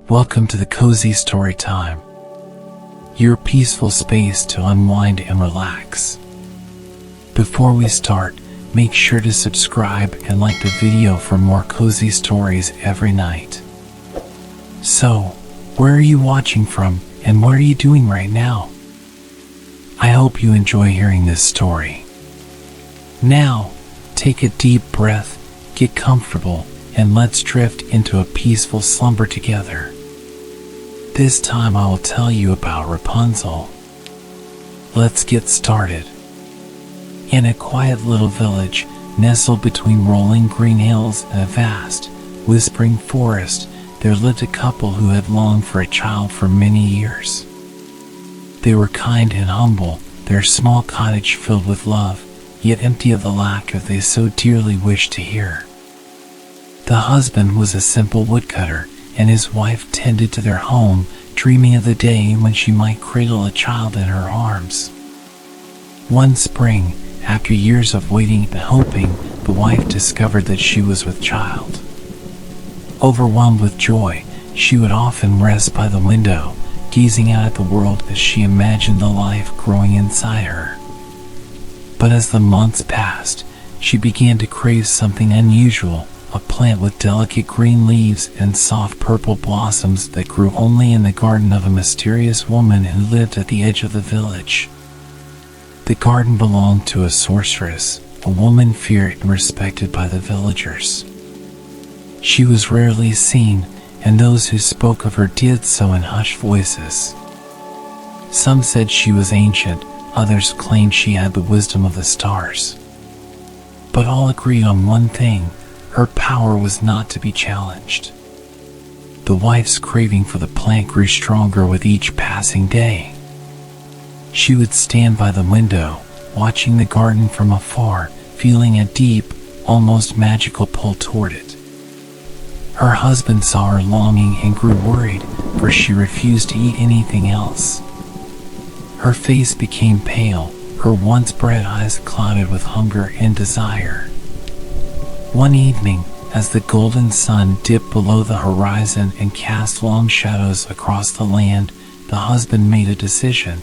Welcome to the Cozy Storytime, your peaceful space to unwind and relax. Before we start, make sure to subscribe and like the video for more cozy stories every night. So, where are you watching from and what are you doing right now? I hope you enjoy hearing this story. Now, take a deep breath, get comfortable, and let's drift into a peaceful slumber together. This time I will tell you about Rapunzel. Let's get started. In a quiet little village, nestled between rolling green hills and a vast, whispering forest, there lived a couple who had longed for a child for many years. They were kind and humble, their small cottage filled with love, yet empty of the laughter they so dearly wished to hear. The husband was a simple woodcutter, and his wife tended to their home, dreaming of the day when she might cradle a child in her arms. One spring, after years of waiting and hoping, the wife discovered that she was with child. Overwhelmed with joy, she would often rest by the window, gazing out at the world as she imagined the life growing inside her. But as the months passed, she began to crave something unusual, a plant with delicate green leaves and soft purple blossoms that grew only in the garden of a mysterious woman who lived at the edge of the village. The garden belonged to a sorceress, a woman feared and respected by the villagers. She was rarely seen, and those who spoke of her did so in hushed voices. Some said she was ancient, others claimed she had the wisdom of the stars. But all agreed on one thing: her power was not to be challenged. The wife's craving for the plant grew stronger with each passing day. She would stand by the window, watching the garden from afar, feeling a deep, almost magical pull toward it. Her husband saw her longing and grew worried, for she refused to eat anything else. Her face became pale, her once bright eyes clouded with hunger and desire. One evening, as the golden sun dipped below the horizon and cast long shadows across the land, the husband made a decision.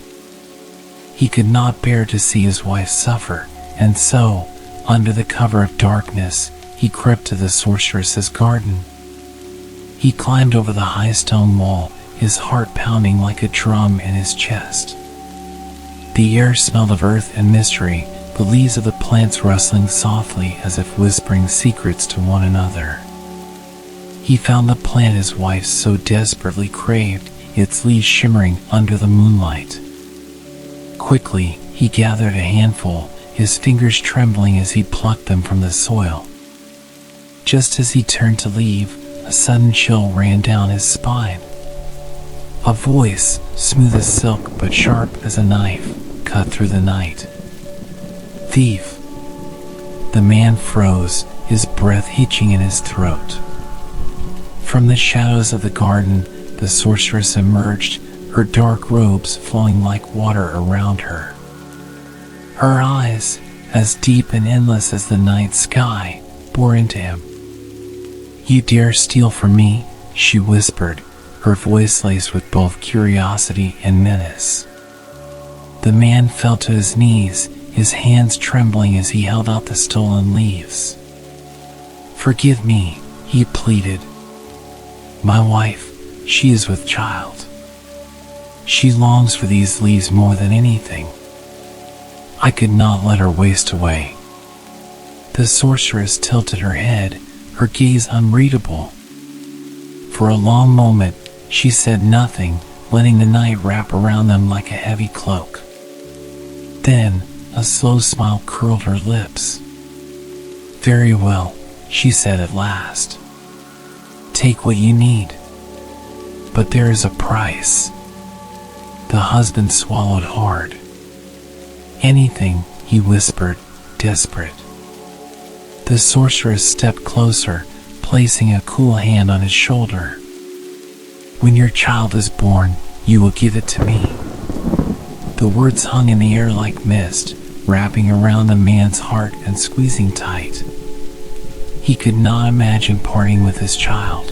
He could not bear to see his wife suffer, and so, under the cover of darkness, he crept to the sorceress's garden. He climbed over the high stone wall, his heart pounding like a drum in his chest. The air smelled of earth and mystery, the leaves of the plants rustling softly as if whispering secrets to one another. He found the plant his wife so desperately craved, its leaves shimmering under the moonlight. Quickly, he gathered a handful, his fingers trembling as he plucked them from the soil. Just as he turned to leave, a sudden chill ran down his spine. A voice, smooth as silk but sharp as a knife, cut through the night. "Thief!" The man froze, his breath hitching in his throat. From the shadows of the garden, the sorceress emerged, her dark robes flowing like water around her. Her eyes, as deep and endless as the night sky, bore into him. "You dare steal from me?" she whispered, her voice laced with both curiosity and menace. The man fell to his knees, his hands trembling as he held out the stolen leaves. "Forgive me," he pleaded. "My wife, she is with child. She longs for these leaves more than anything. I could not let her waste away." The sorceress tilted her head, her gaze unreadable. For a long moment, she said nothing, letting the night wrap around them like a heavy cloak. Then, a slow smile curled her lips. "Very well," she said at last. "Take what you need. But there is a price." The husband swallowed hard. "Anything," he whispered, desperate. The sorceress stepped closer, placing a cool hand on his shoulder. "When your child is born, you will give it to me." The words hung in the air like mist, wrapping around the man's heart and squeezing tight. He could not imagine parting with his child,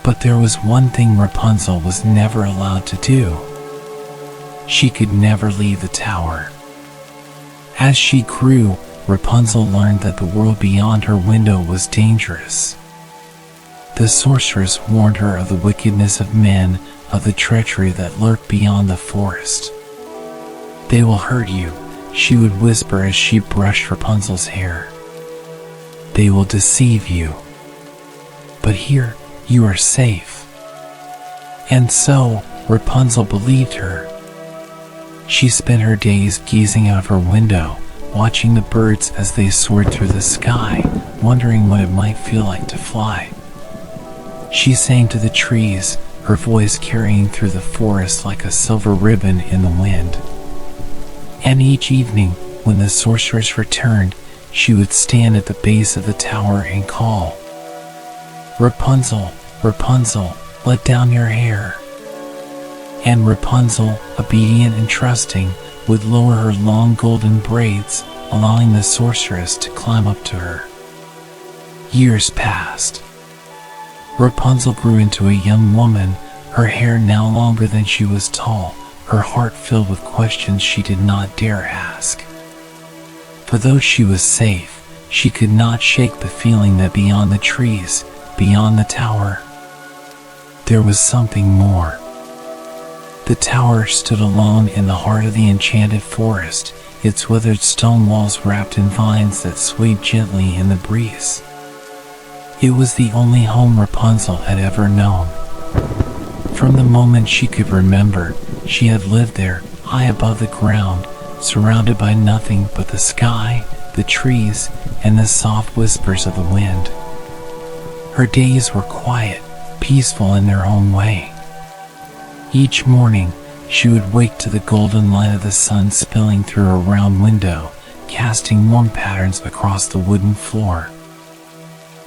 But there was one thing Rapunzel was never allowed to do. She could never leave the tower. As she grew, Rapunzel learned that the world beyond her window was dangerous. The sorceress warned her of the wickedness of men, of the treachery that lurked beyond the forest. "They will hurt you," she would whisper as she brushed Rapunzel's hair. "They will deceive you. But here, you are safe." And so, Rapunzel believed her. She spent her days gazing out of her window, watching the birds as they soared through the sky, wondering what it might feel like to fly. She sang to the trees, her voice carrying through the forest like a silver ribbon in the wind. And each evening, when the sorceress returned, she would stand at the base of the tower and call, "Rapunzel, Rapunzel, let down your hair." And Rapunzel, obedient and trusting, would lower her long golden braids, allowing the sorceress to climb up to her. Years passed. Rapunzel grew into a young woman, her hair now longer than she was tall, her heart filled with questions she did not dare ask. For though she was safe, she could not shake the feeling that beyond the trees, beyond the tower, there was something more. The tower stood alone in the heart of the enchanted forest, its weathered stone walls wrapped in vines that swayed gently in the breeze. It was the only home Rapunzel had ever known. From the moment she could remember, she had lived there, high above the ground, surrounded by nothing but the sky, the trees, and the soft whispers of the wind. Her days were quiet, peaceful in their own way. Each morning, she would wake to the golden light of the sun spilling through her round window, casting warm patterns across the wooden floor.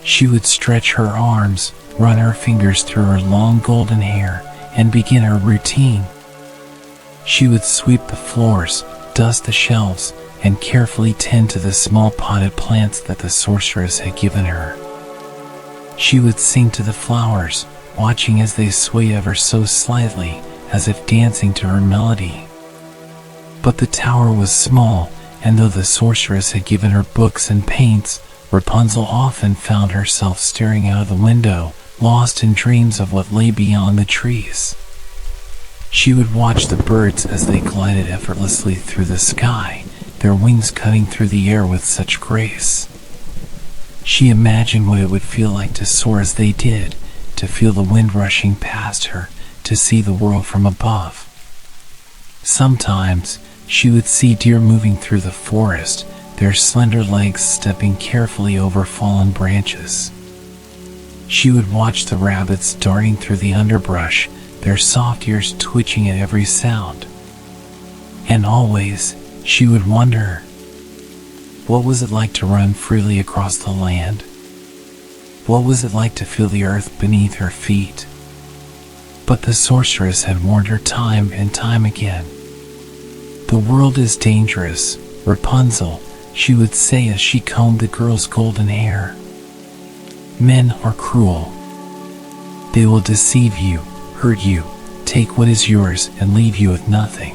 She would stretch her arms, run her fingers through her long golden hair, and begin her routine. She would sweep the floors, dust the shelves, and carefully tend to the small potted plants that the sorceress had given her. She would sing to the flowers, watching as they swayed ever so slightly, as if dancing to her melody. But the tower was small, and though the sorceress had given her books and paints, Rapunzel often found herself staring out of the window, lost in dreams of what lay beyond the trees. She would watch the birds as they glided effortlessly through the sky, their wings cutting through the air with such grace. She imagined what it would feel like to soar as they did, to feel the wind rushing past her, to see the world from above. Sometimes, she would see deer moving through the forest, their slender legs stepping carefully over fallen branches. She would watch the rabbits darting through the underbrush, their soft ears twitching at every sound. And always, she would wonder, what was it like to run freely across the land? What was it like to feel the earth beneath her feet? But the sorceress had warned her time and time again. "The world is dangerous, Rapunzel," she would say as she combed the girl's golden hair. "Men are cruel. They will deceive you, hurt you, take what is yours, and leave you with nothing.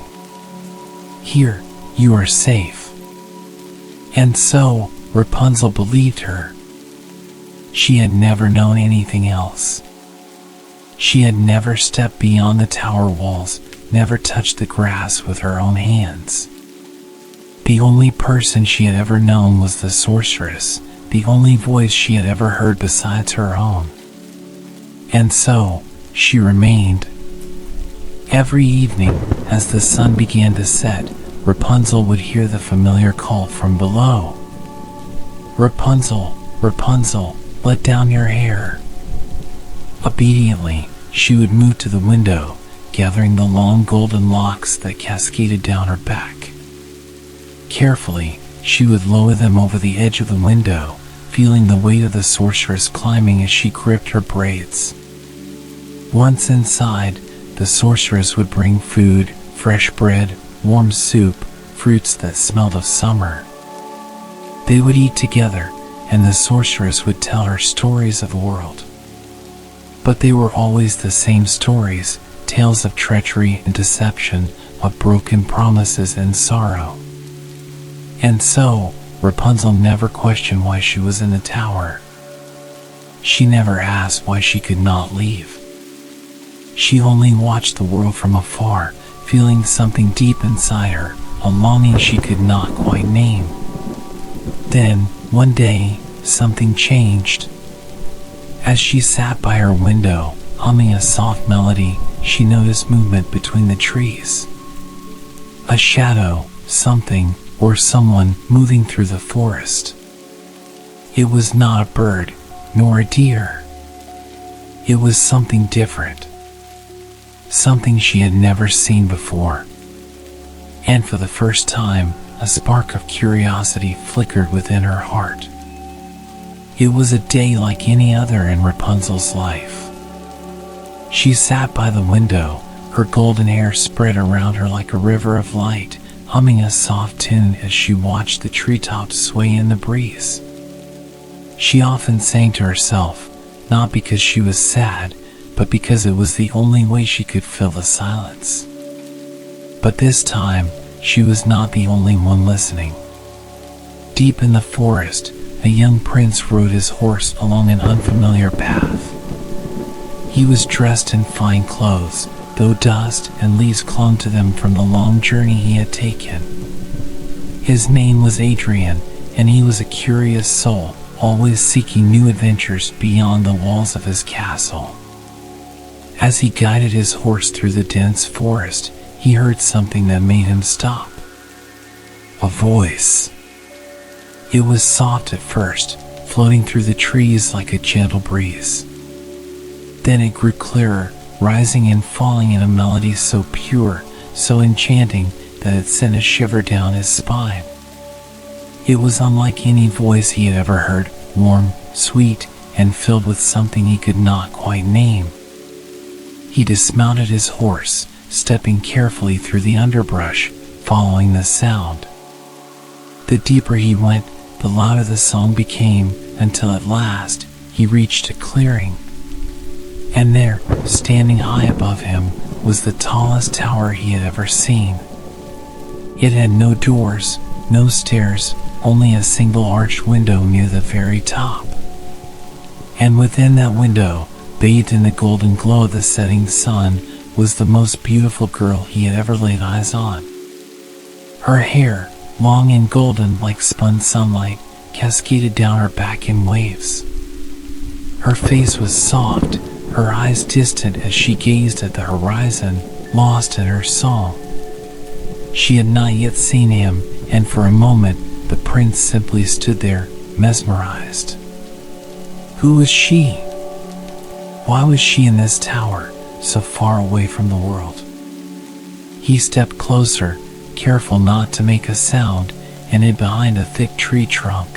Here, you are safe." And so, Rapunzel believed her. She had never known anything else. She had never stepped beyond the tower walls, never touched the grass with her own hands. The only person she had ever known was the sorceress, the only voice she had ever heard besides her own. And so, she remained. Every evening, as the sun began to set, Rapunzel would hear the familiar call from below. "Rapunzel, Rapunzel, let down your hair." Obediently, she would move to the window, gathering the long golden locks that cascaded down her back. Carefully, she would lower them over the edge of the window, feeling the weight of the sorceress climbing as she gripped her braids. Once inside, the sorceress would bring food, fresh bread, warm soup, fruits that smelled of summer. They would eat together, and the sorceress would tell her stories of the world. But they were always the same stories, tales of treachery and deception, of broken promises and sorrow. And so, Rapunzel never questioned why she was in the tower. She never asked why she could not leave. She only watched the world from afar, feeling something deep inside her, a longing she could not quite name. Then, one day, something changed. As she sat by her window, humming a soft melody, she noticed movement between the trees. A shadow, something, or someone moving through the forest. It was not a bird, nor a deer. It was something different. Something she had never seen before. And for the first time, a spark of curiosity flickered within her heart. It was a day like any other in Rapunzel's life. She sat by the window, her golden hair spread around her like a river of light, humming a soft tune as she watched the treetops sway in the breeze. She often sang to herself, not because she was sad, but because it was the only way she could fill the silence. But this time, she was not the only one listening. Deep in the forest, a young prince rode his horse along an unfamiliar path. He was dressed in fine clothes, though dust and leaves clung to them from the long journey he had taken. His name was Adrian, and he was a curious soul, always seeking new adventures beyond the walls of his castle. As he guided his horse through the dense forest, he heard something that made him stop. A voice. It was soft at first, floating through the trees like a gentle breeze. Then it grew clearer, rising and falling in a melody so pure, so enchanting, that it sent a shiver down his spine. It was unlike any voice he had ever heard, warm, sweet, and filled with something he could not quite name. He dismounted his horse, stepping carefully through the underbrush, following the sound. The deeper he went, the louder the song became, until at last he reached a clearing. And there, standing high above him, was the tallest tower he had ever seen. It had no doors, no stairs, only a single arched window near the very top. And within that window, bathed in the golden glow of the setting sun, was the most beautiful girl he had ever laid eyes on. Her hair, long and golden like spun sunlight, cascaded down her back in waves. Her face was soft, her eyes distant as she gazed at the horizon, lost in her song. She had not yet seen him, and for a moment the prince simply stood there, mesmerized. Who was she? Why was she in this tower, so far away from the world? He stepped closer, careful not to make a sound, and hid behind a thick tree trunk.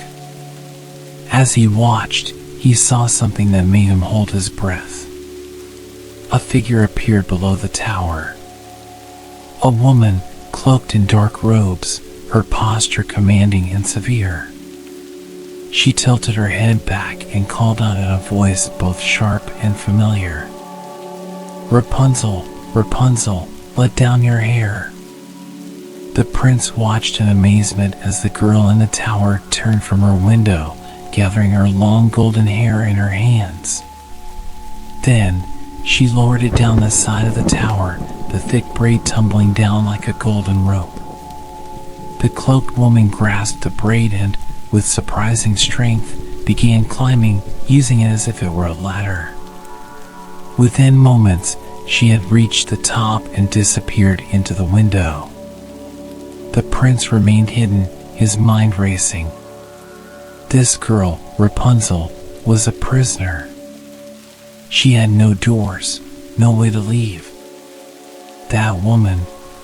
As he watched, he saw something that made him hold his breath. A figure appeared below the tower. A woman, cloaked in dark robes, her posture commanding and severe. She tilted her head back and called out in a voice both sharp and familiar. "Rapunzel, Rapunzel, let down your hair." The prince watched in amazement as the girl in the tower turned from her window, gathering her long golden hair in her hands. Then, she lowered it down the side of the tower, the thick braid tumbling down like a golden rope. The cloaked woman grasped the braid and, with surprising strength, began climbing, using it as if it were a ladder. Within moments, she had reached the top and disappeared into the window. The prince remained hidden, his mind racing. This girl, Rapunzel, was a prisoner. She had no doors, no way to leave. That woman,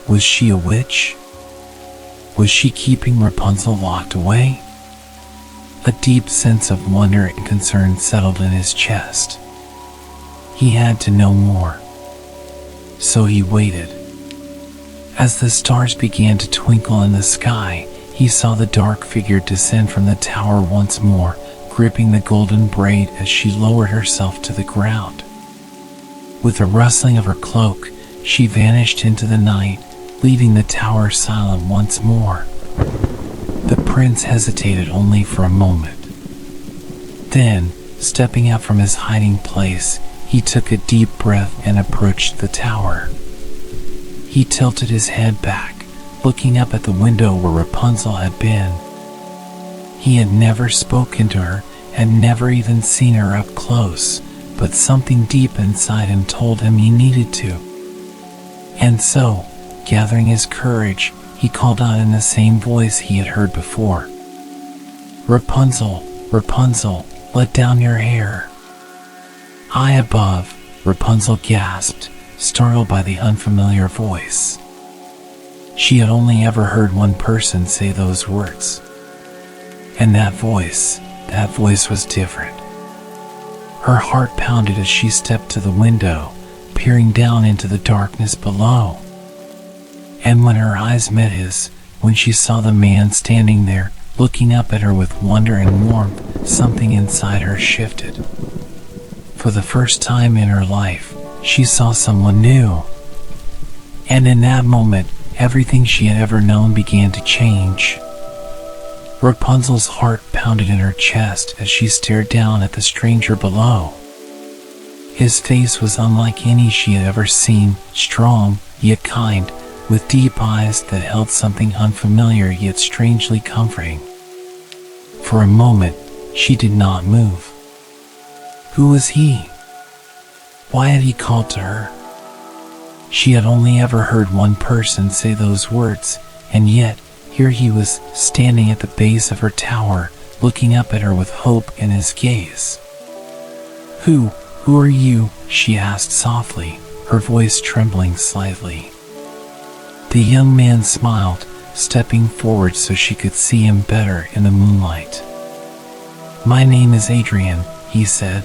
was she a witch? Was she keeping Rapunzel locked away? A deep sense of wonder and concern settled in his chest. He had to know more. So he waited. As the stars began to twinkle in the sky, he saw the dark figure descend from the tower once more, gripping the golden braid as she lowered herself to the ground. With a rustling of her cloak, she vanished into the night, leaving the tower silent once more. The prince hesitated only for a moment. Then, stepping out from his hiding place, he took a deep breath and approached the tower. He tilted his head back, looking up at the window where Rapunzel had been. He had never spoken to her, had never even seen her up close, but something deep inside him told him he needed to. And so, gathering his courage, he called out in the same voice he had heard before. "Rapunzel, Rapunzel, let down your hair." High above, Rapunzel gasped, startled by the unfamiliar voice. She had only ever heard one person say those words. And that voice was different. Her heart pounded as she stepped to the window, peering down into the darkness below. And when her eyes met his, when she saw the man standing there, looking up at her with wonder and warmth, something inside her shifted. For the first time in her life, she saw someone new. And in that moment, everything she had ever known began to change. Rapunzel's heart pounded in her chest as she stared down at the stranger below. His face was unlike any she had ever seen, strong, yet kind, with deep eyes that held something unfamiliar yet strangely comforting. For a moment, she did not move. Who was he? Why had he called to her? She had only ever heard one person say those words, and yet, here he was, standing at the base of her tower, looking up at her with hope in his gaze. Who are you?" she asked softly, her voice trembling slightly. The young man smiled, stepping forward so she could see him better in the moonlight. "My name is Adrian," he said.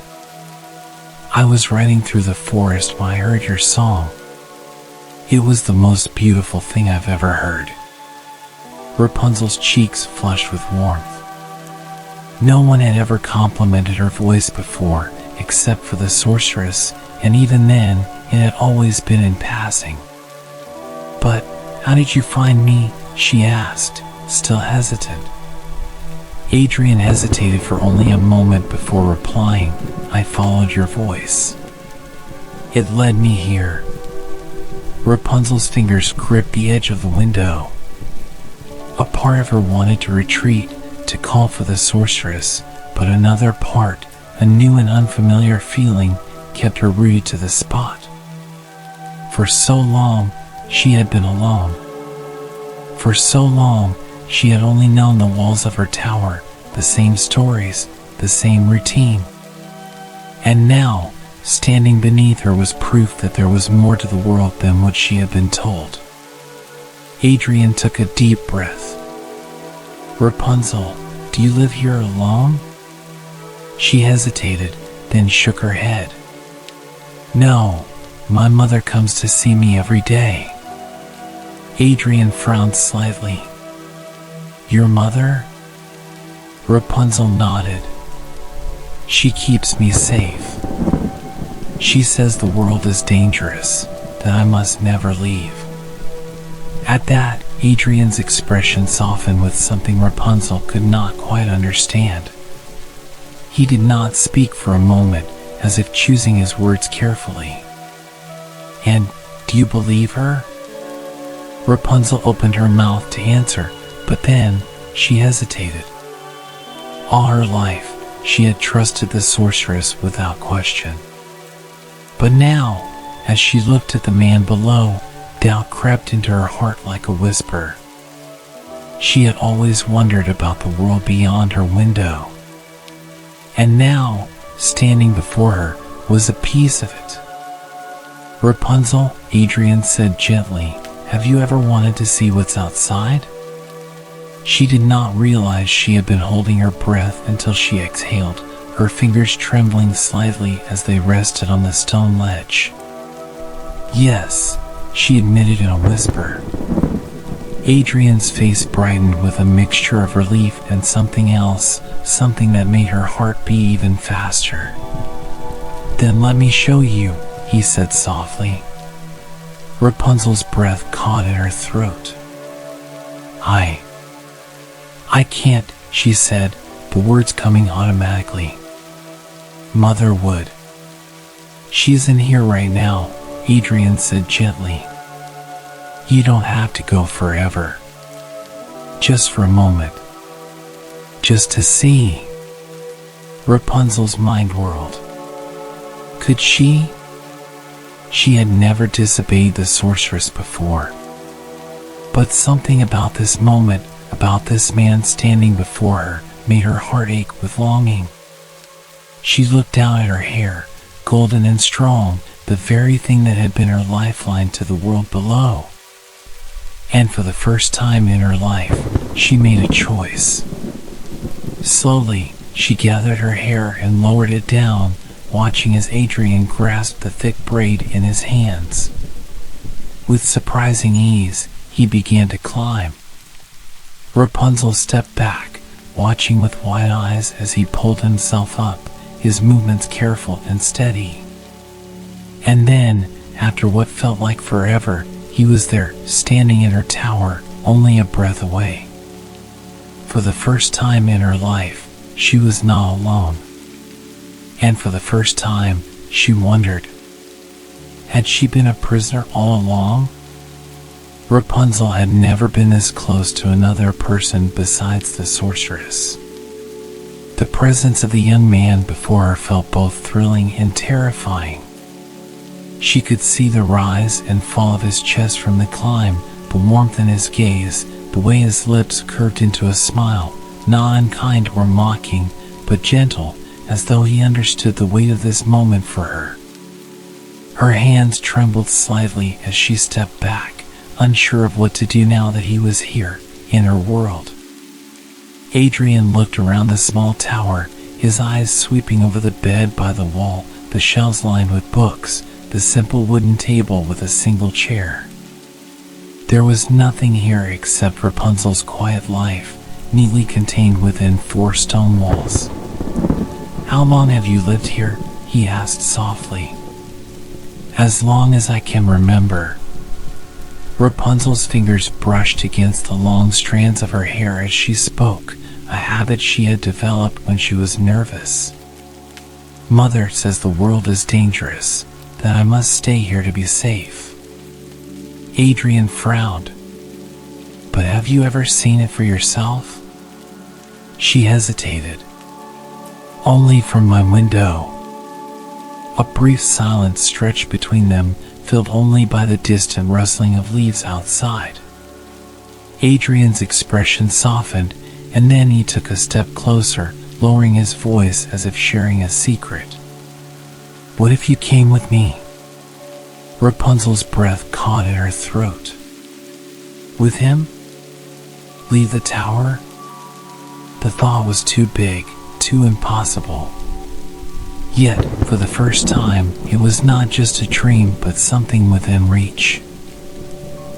"I was riding through the forest when I heard your song. It was the most beautiful thing I've ever heard." Rapunzel's cheeks flushed with warmth. No one had ever complimented her voice before, except for the sorceress, and even then, it had always been in passing. "But how did you find me?" she asked, still hesitant. Adrian hesitated for only a moment before replying, "I followed your voice. It led me here." Rapunzel's fingers gripped the edge of the window. A part of her wanted to retreat, to call for the sorceress, but another part, a new and unfamiliar feeling, kept her rooted to the spot. For so long, she had been alone. For so long, she had only known the walls of her tower, the same stories, the same routine. And now, standing beneath her was proof that there was more to the world than what she had been told. Adrian took a deep breath. "Rapunzel, do you live here alone?" She hesitated, then shook her head. "No, my mother comes to see me every day." Adrian frowned slightly. "Your mother?" Rapunzel nodded. "She keeps me safe. She says the world is dangerous, that I must never leave." At that, Adrian's expression softened with something Rapunzel could not quite understand. He did not speak for a moment, as if choosing his words carefully. "And do you believe her?" Rapunzel opened her mouth to answer, but then she hesitated. All her life, she had trusted the sorceress without question. But now, as she looked at the man below, doubt crept into her heart like a whisper. She had always wondered about the world beyond her window. And now, standing before her, was a piece of it. "Rapunzel," Adrian said gently, "have you ever wanted to see what's outside?" She did not realize she had been holding her breath until she exhaled, her fingers trembling slightly as they rested on the stone ledge. "Yes," she admitted in a whisper. Adrian's face brightened with a mixture of relief and something else, something that made her heart beat even faster. "Then let me show you," he said softly. Rapunzel's breath caught in her throat. I can't, she said, the words coming automatically. Mother would. She's in here right now, Adrian said gently. You don't have to go forever. Just for a moment. Just to see. Rapunzel's mind whirled. Could she? She had never disobeyed the sorceress before. But something about this moment, about this man standing before her, made her heart ache with longing. She looked down at her hair, golden and strong, the very thing that had been her lifeline to the world below. And for the first time in her life, she made a choice. Slowly, she gathered her hair and lowered it down, watching as Adrian grasped the thick braid in his hands. With surprising ease, he began to climb. Rapunzel stepped back, watching with wide eyes as he pulled himself up, his movements careful and steady. And then, after what felt like forever, he was there, standing in her tower, only a breath away. For the first time in her life, she was not alone. And for the first time, she wondered, had she been a prisoner all along? Rapunzel had never been this close to another person besides the sorceress. The presence of the young man before her felt both thrilling and terrifying. She could see the rise and fall of his chest from the climb, the warmth in his gaze, the way his lips curved into a smile, not unkind or mocking, but gentle, as though he understood the weight of this moment for her. Her hands trembled slightly as she stepped back, unsure of what to do now that he was here, in her world. Adrian looked around the small tower, his eyes sweeping over the bed by the wall, the shelves lined with books, the simple wooden table with a single chair. There was nothing here except Rapunzel's quiet life, neatly contained within 4 stone walls. How long have you lived here? He asked softly. As long as I can remember. Rapunzel's fingers brushed against the long strands of her hair as she spoke, a habit she had developed when she was nervous. Mother says the world is dangerous, that I must stay here to be safe. Adrian frowned. But have you ever seen it for yourself? She hesitated. Only from my window. A brief silence stretched between them, filled only by the distant rustling of leaves outside. Adrian's expression softened, and then he took a step closer, lowering his voice as if sharing a secret. What if you came with me? Rapunzel's breath caught in her throat. With him? Leave the tower? The thought was too big, too impossible. Yet, for the first time, it was not just a dream but something within reach.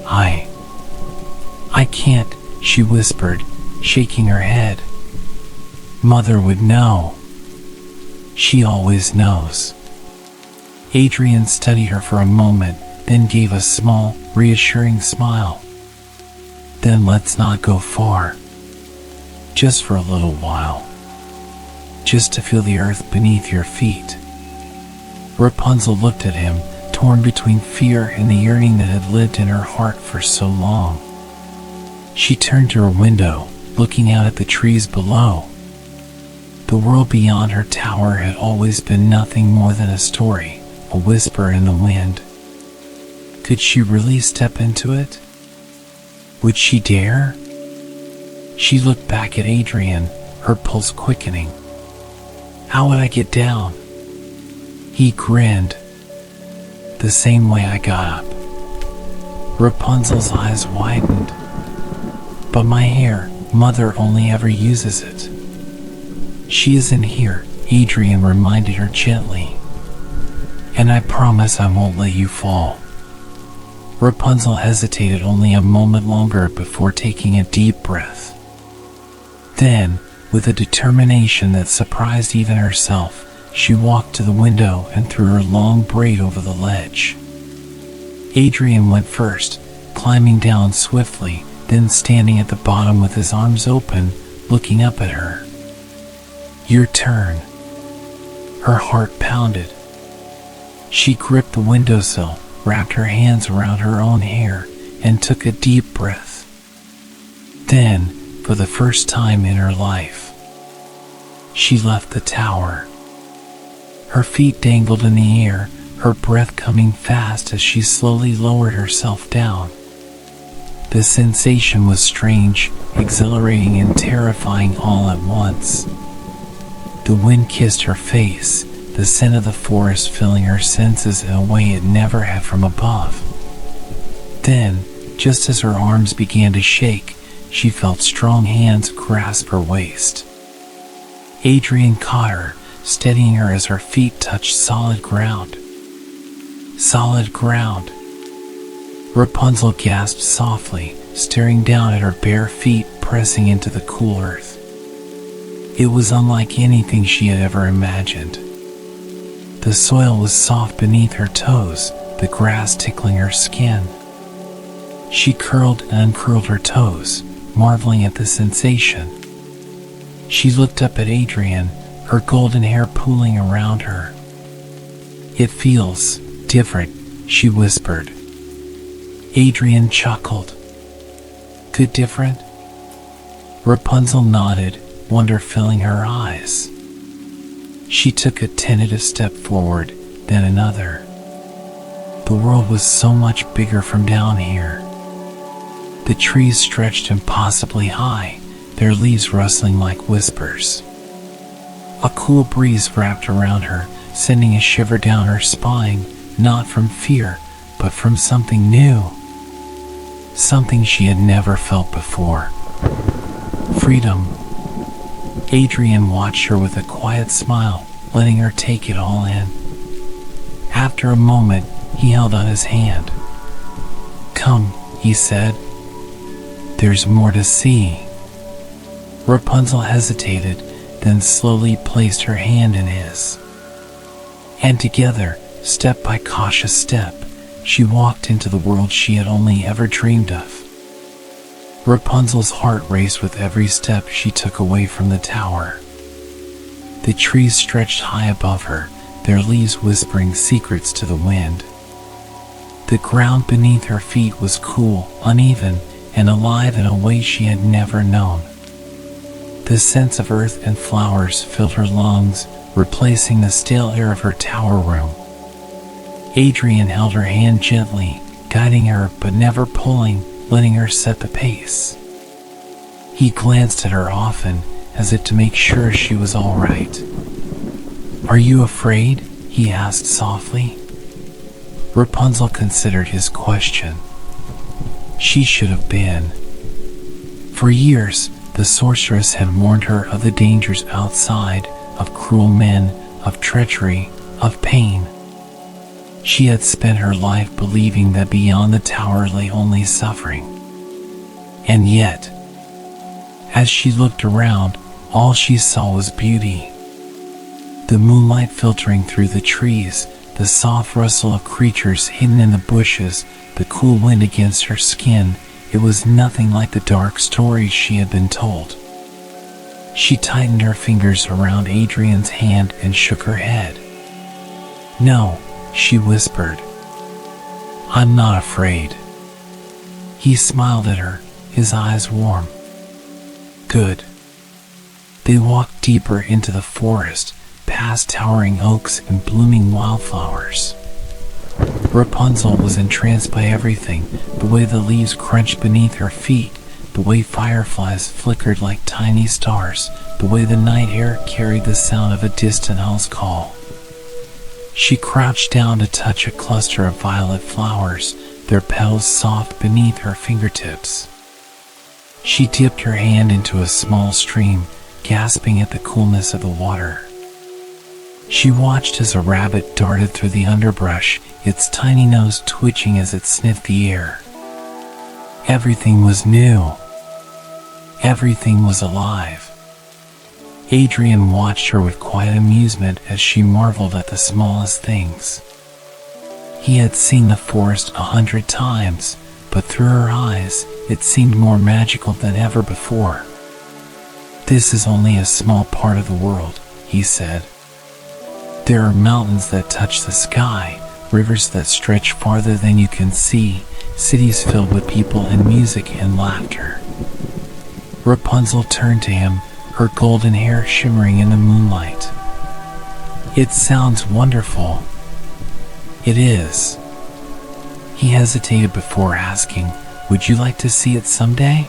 I can't, she whispered, shaking her head. Mother would know. She always knows. Adrian studied her for a moment, then gave a small, reassuring smile. Then let's not go far. Just for a little while. Just to feel the earth beneath your feet. Rapunzel looked at him, torn between fear and the yearning that had lived in her heart for so long. She turned to her window, looking out at the trees below. The world beyond her tower had always been nothing more than a story, a whisper in the wind. Could she really step into it? Would she dare? She looked back at Adrian, her pulse quickening. How would I get down? He grinned. The same way I got up. Rapunzel's eyes widened. But my hair, Mother only ever uses it. She isn't here, Adrian reminded her gently. And I promise I won't let you fall. Rapunzel hesitated only a moment longer before taking a deep breath. Then, with a determination that surprised even herself, She walked to the window and threw her long braid over the ledge. Adrian went first, climbing down swiftly, then standing at the bottom with his arms open, looking up at her. "Your turn." Her heart pounded. She gripped the windowsill, wrapped her hands around her own hair, and took a deep breath. Then, for the first time in her life, she left the tower. Her feet dangled in the air, her breath coming fast as she slowly lowered herself down. The sensation was strange, exhilarating and terrifying all at once. The wind kissed her face, the scent of the forest filling her senses in a way it never had from above. Then, just as her arms began to shake, she felt strong hands grasp her waist. Adrian caught her, steadying her as her feet touched solid ground. Solid ground. Rapunzel gasped softly, staring down at her bare feet pressing into the cool earth. It was unlike anything she had ever imagined. The soil was soft beneath her toes, the grass tickling her skin. She curled and uncurled her toes, marveling at the sensation. She looked up at Adrian, her golden hair pooling around her. "It feels different," she whispered. Adrian chuckled. "Good different?" Rapunzel nodded, wonder filling her eyes. She took a tentative step forward, then another. The world was so much bigger from down here. The trees stretched impossibly high, their leaves rustling like whispers. A cool breeze wrapped around her, sending a shiver down her spine, not from fear, but from something new. Something she had never felt before. Freedom. Adrian watched her with a quiet smile, letting her take it all in. After a moment, he held out his hand. "Come," he said. "There's more to see." Rapunzel hesitated, then slowly placed her hand in his. And together, step by cautious step, she walked into the world she had only ever dreamed of. Rapunzel's heart raced with every step she took away from the tower. The trees stretched high above her, their leaves whispering secrets to the wind. The ground beneath her feet was cool, uneven, and alive in a way she had never known. The scents of earth and flowers filled her lungs, replacing the stale air of her tower room. Adrian held her hand gently, guiding her but never pulling, letting her set the pace. He glanced at her often, as if to make sure she was all right. "Are you afraid?" he asked softly. Rapunzel considered his question. She should have been. For years, the sorceress had warned her of the dangers outside, of cruel men, of treachery, of pain. She had spent her life believing that beyond the tower lay only suffering. And yet, as she looked around, all she saw was beauty. The moonlight filtering through the trees, the soft rustle of creatures hidden in the bushes, the cool wind against her skin, it was nothing like the dark stories she had been told. She tightened her fingers around Adrian's hand and shook her head. "No," she whispered. "I'm not afraid." He smiled at her, his eyes warm. "Good." They walked deeper into the forest, past towering oaks and blooming wildflowers. Rapunzel was entranced by everything, the way the leaves crunched beneath her feet, the way fireflies flickered like tiny stars, the way the night air carried the sound of a distant owl's call. She crouched down to touch a cluster of violet flowers, their petals soft beneath her fingertips. She dipped her hand into a small stream, gasping at the coolness of the water. She watched as a rabbit darted through the underbrush, its tiny nose twitching as it sniffed the air. Everything was new. Everything was alive. Adrian watched her with quiet amusement as she marveled at the smallest things. He had seen the forest 100 times, but through her eyes, it seemed more magical than ever before. "This is only a small part of the world," he said. "There are mountains that touch the sky, rivers that stretch farther than you can see, cities filled with people and music and laughter." Rapunzel turned to him, her golden hair shimmering in the moonlight. "It sounds wonderful." "It is." He hesitated before asking, "Would you like to see it someday?"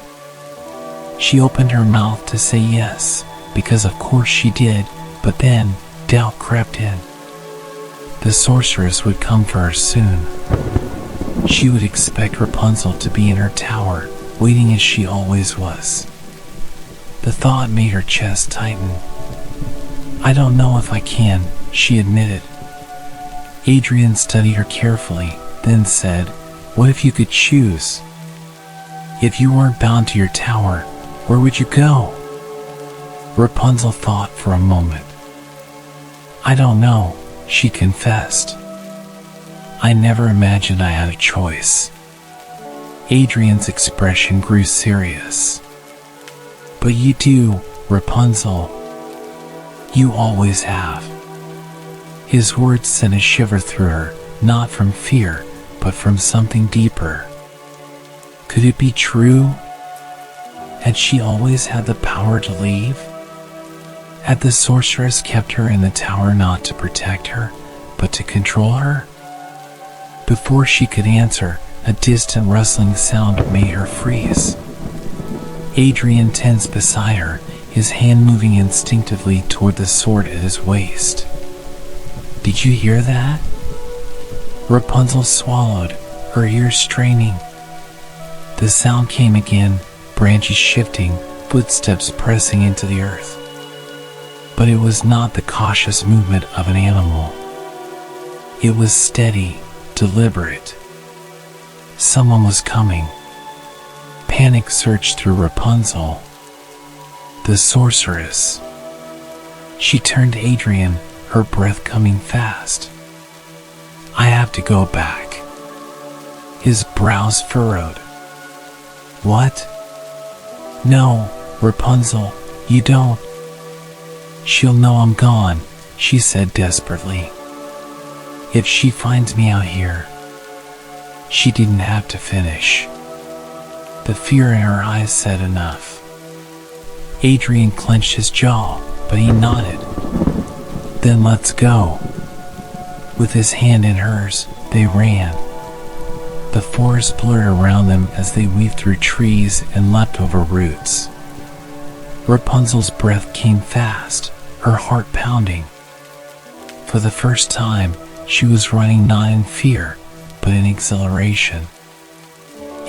She opened her mouth to say yes, because of course she did, but then doubt crept in. The sorceress would come for her soon. She would expect Rapunzel to be in her tower, waiting as she always was. The thought made her chest tighten. "I don't know if I can," she admitted. Adrian studied her carefully, then said, "What if you could choose? If you weren't bound to your tower, where would you go?" Rapunzel thought for a moment. "I don't know," she confessed. "I never imagined I had a choice." Adrian's expression grew serious. "But you do, Rapunzel. You always have." His words sent a shiver through her, not from fear, but from something deeper. Could it be true? Had she always had the power to leave? Had the sorceress kept her in the tower not to protect her, but to control her? Before she could answer, a distant rustling sound made her freeze. Adrian tensed beside her, his hand moving instinctively toward the sword at his waist. "Did you hear that?" Rapunzel swallowed, her ears straining. The sound came again, branches shifting, footsteps pressing into the earth. But it was not the cautious movement of an animal. It was steady, deliberate. Someone was coming. Panic surged through Rapunzel. The sorceress. She turned to Adrian, her breath coming fast. "I have to go back." His brows furrowed. "What?" "No, Rapunzel, you don't." "She'll know I'm gone," she said desperately. "If she finds me out here." She didn't have to finish. The fear in her eyes said enough. Adrian clenched his jaw, but he nodded. "Then let's go." With his hand in hers, they ran. The forest blurred around them as they weaved through trees and leapt over roots. Rapunzel's breath came fast, her heart pounding. For the first time, she was running not in fear, but in exhilaration.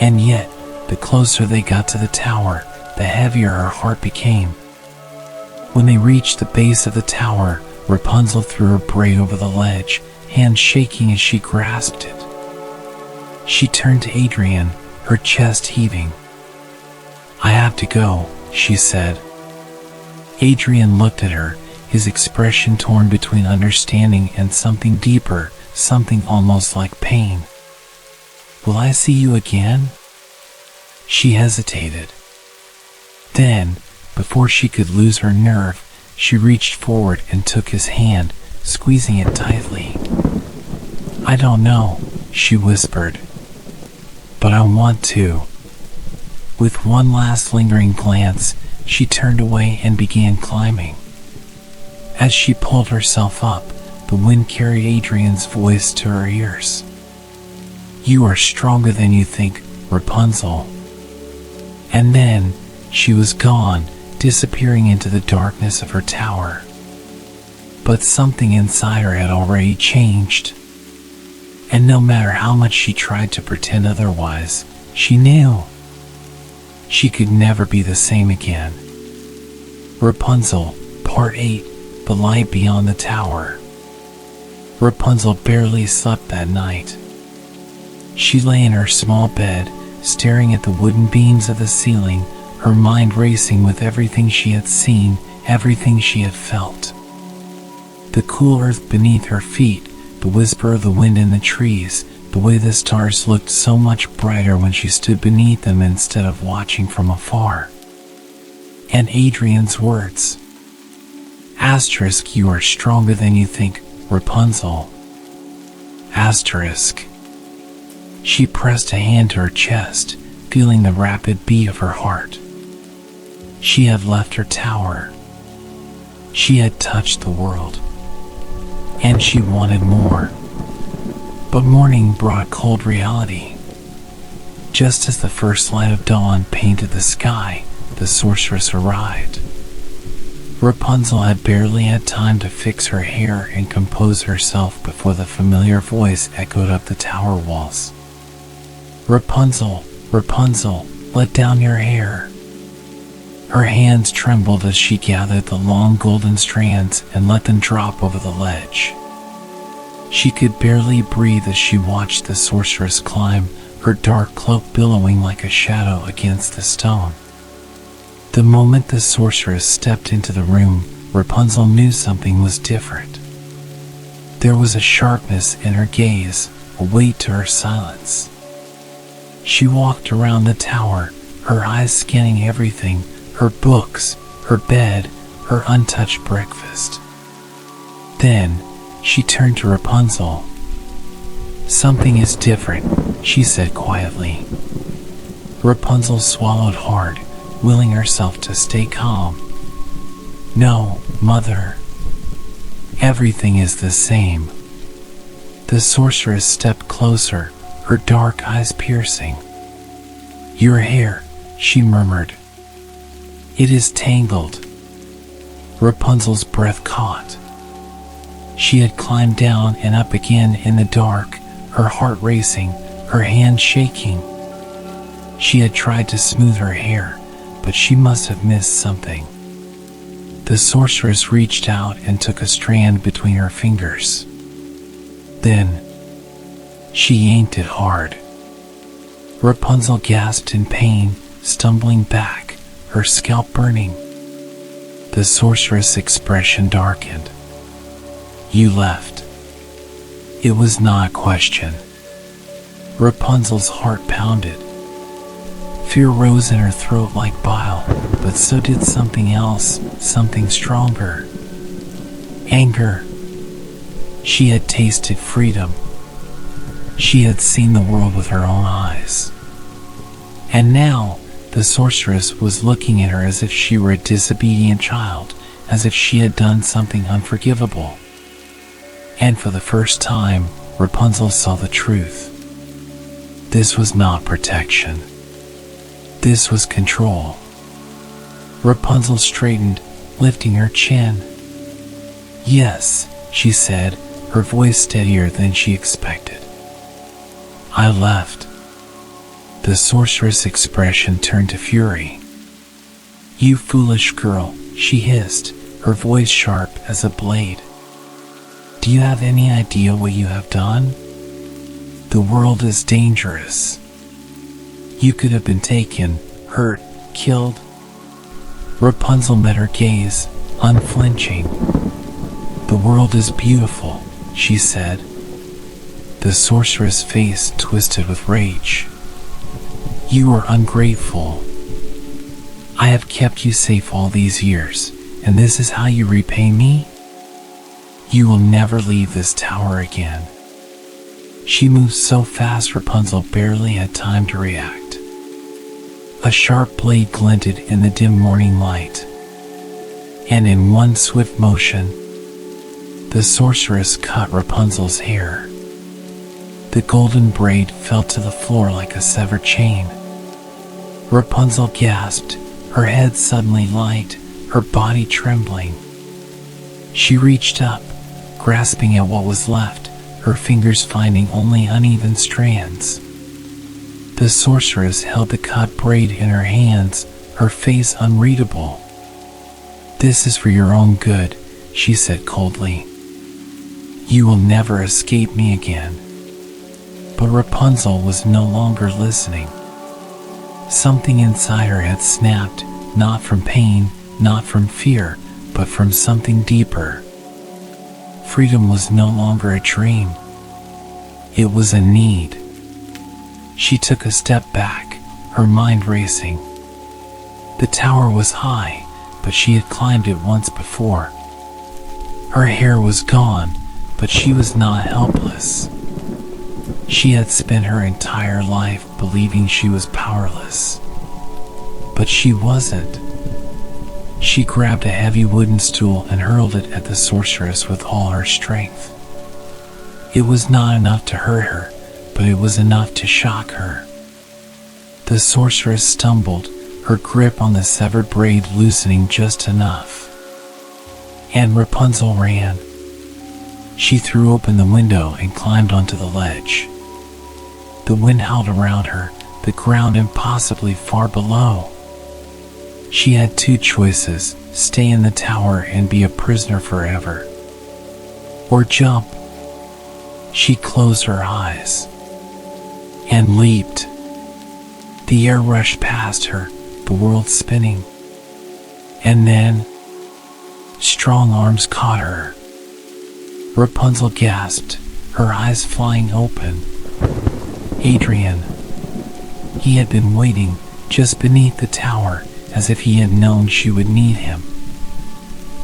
And yet, the closer they got to the tower, the heavier her heart became. When they reached the base of the tower, Rapunzel threw her braid over the ledge, hands shaking as she grasped it. She turned to Adrian, her chest heaving. "I have to go," she said. Adrian looked at her, his expression torn between understanding and something deeper, something almost like pain. "Will I see you again?" She hesitated. Then, before she could lose her nerve, she reached forward and took his hand, squeezing it tightly. "I don't know," she whispered. "But I want to." With one last lingering glance, she turned away and began climbing. As she pulled herself up, the wind carried Adrian's voice to her ears. "You are stronger than you think, Rapunzel." And then, she was gone, disappearing into the darkness of her tower. But something inside her had already changed. And no matter how much she tried to pretend otherwise, she knew. She could never be the same again. Rapunzel, Part 8, The Light Beyond the Tower. Rapunzel barely slept that night. She lay in her small bed, staring at the wooden beams of the ceiling, her mind racing with everything she had seen everything she had felt. The cool earth beneath her feet, the whisper of the wind in the trees, the way the stars looked so much brighter when she stood beneath them instead of watching from afar. And Adrian's words. Asterisk, you are stronger than you think, Rapunzel. Asterisk. She pressed a hand to her chest, feeling the rapid beat of her heart. She had left her tower. She had touched the world. And she wanted more. But morning brought cold reality. Just as the first light of dawn painted the sky, the sorceress arrived. Rapunzel had barely had time to fix her hair and compose herself before the familiar voice echoed up the tower walls. Rapunzel, Rapunzel, let down your hair. Her hands trembled as she gathered the long golden strands and let them drop over the ledge. She could barely breathe as she watched the sorceress climb, her dark cloak billowing like a shadow against the stone. The moment the sorceress stepped into the room, Rapunzel knew something was different. There was a sharpness in her gaze, a weight to her silence. She walked around the tower, her eyes scanning everything, her books, her bed, her untouched breakfast. Then, she turned to Rapunzel. Something is different, she said quietly. Rapunzel swallowed hard, willing herself to stay calm. No, Mother. Everything is the same. The sorceress stepped closer, her dark eyes piercing. Your hair, she murmured. It is tangled. Rapunzel's breath caught. She had climbed down and up again in the dark, her heart racing, her hands shaking. She had tried to smooth her hair, but she must have missed something. The sorceress reached out and took a strand between her fingers. Then, she yanked it hard. Rapunzel gasped in pain, stumbling back, her scalp burning. The sorceress' expression darkened. You left. It was not a question. Rapunzel's heart pounded. Fear rose in her throat like bile, but so did something else, something stronger. Anger. She had tasted freedom. She had seen the world with her own eyes. And now, the sorceress was looking at her as if she were a disobedient child, as if she had done something unforgivable. And for the first time, Rapunzel saw the truth. This was not protection. This was control. Rapunzel straightened, lifting her chin. Yes, she said, her voice steadier than she expected. I left. The sorceress' expression turned to fury. You foolish girl, she hissed, her voice sharp as a blade. Do you have any idea what you have done? The world is dangerous. You could have been taken, hurt, killed. Rapunzel met her gaze, unflinching. The world is beautiful, she said. The sorceress' face twisted with rage. You are ungrateful. I have kept you safe all these years, and this is how you repay me? You will never leave this tower again. She moved so fast Rapunzel barely had time to react. A sharp blade glinted in the dim morning light, and in one swift motion, the sorceress cut Rapunzel's hair. The golden braid fell to the floor like a severed chain. Rapunzel gasped, her head suddenly light, her body trembling. She reached up, grasping at what was left, her fingers finding only uneven strands. The sorceress held the cut braid in her hands, her face unreadable. This is for your own good, she said coldly. You will never escape me again. But Rapunzel was no longer listening. Something inside her had snapped, not from pain, not from fear, but from something deeper. Freedom was no longer a dream. It was a need. She took a step back, her mind racing. The tower was high, but she had climbed it once before. Her hair was gone, but she was not helpless. She had spent her entire life believing she was powerless. But she wasn't. She grabbed a heavy wooden stool and hurled it at the sorceress with all her strength. It was not enough to hurt her, but it was enough to shock her. The sorceress stumbled, her grip on the severed braid loosening just enough. And Rapunzel ran. She threw open the window and climbed onto the ledge. The wind howled around her, the ground impossibly far below. She had two choices: stay in the tower and be a prisoner forever, or jump. She closed her eyes and leaped. The air rushed past her, the world spinning. And then, strong arms caught her. Rapunzel gasped, her eyes flying open. Adrian. He had been waiting just beneath the tower, as if he had known she would need him.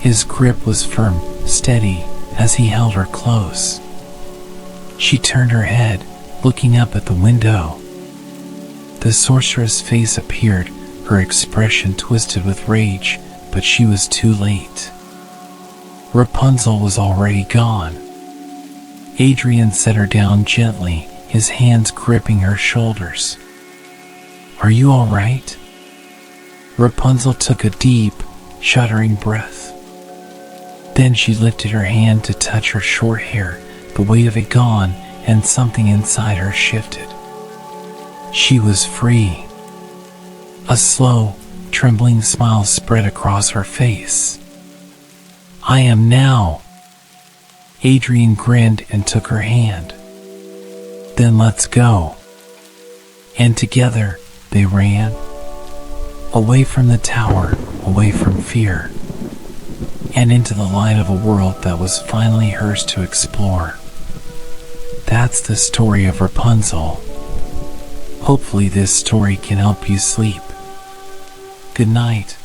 His grip was firm, steady, as he held her close. She turned her head, looking up at the window. The sorceress' face appeared, her expression twisted with rage, but she was too late. Rapunzel was already gone. Adrian set her down gently, his hands gripping her shoulders. "Are you all right?" Rapunzel took a deep, shuddering breath. Then she lifted her hand to touch her short hair, the weight of it gone, and something inside her shifted. She was free. A slow, trembling smile spread across her face. "I am now." Adrian grinned and took her hand. "Then let's go." And together, they ran. Away from the tower, away from fear, and into the light of a world that was finally hers to explore. That's the story of Rapunzel. Hopefully this story can help you sleep. Good night.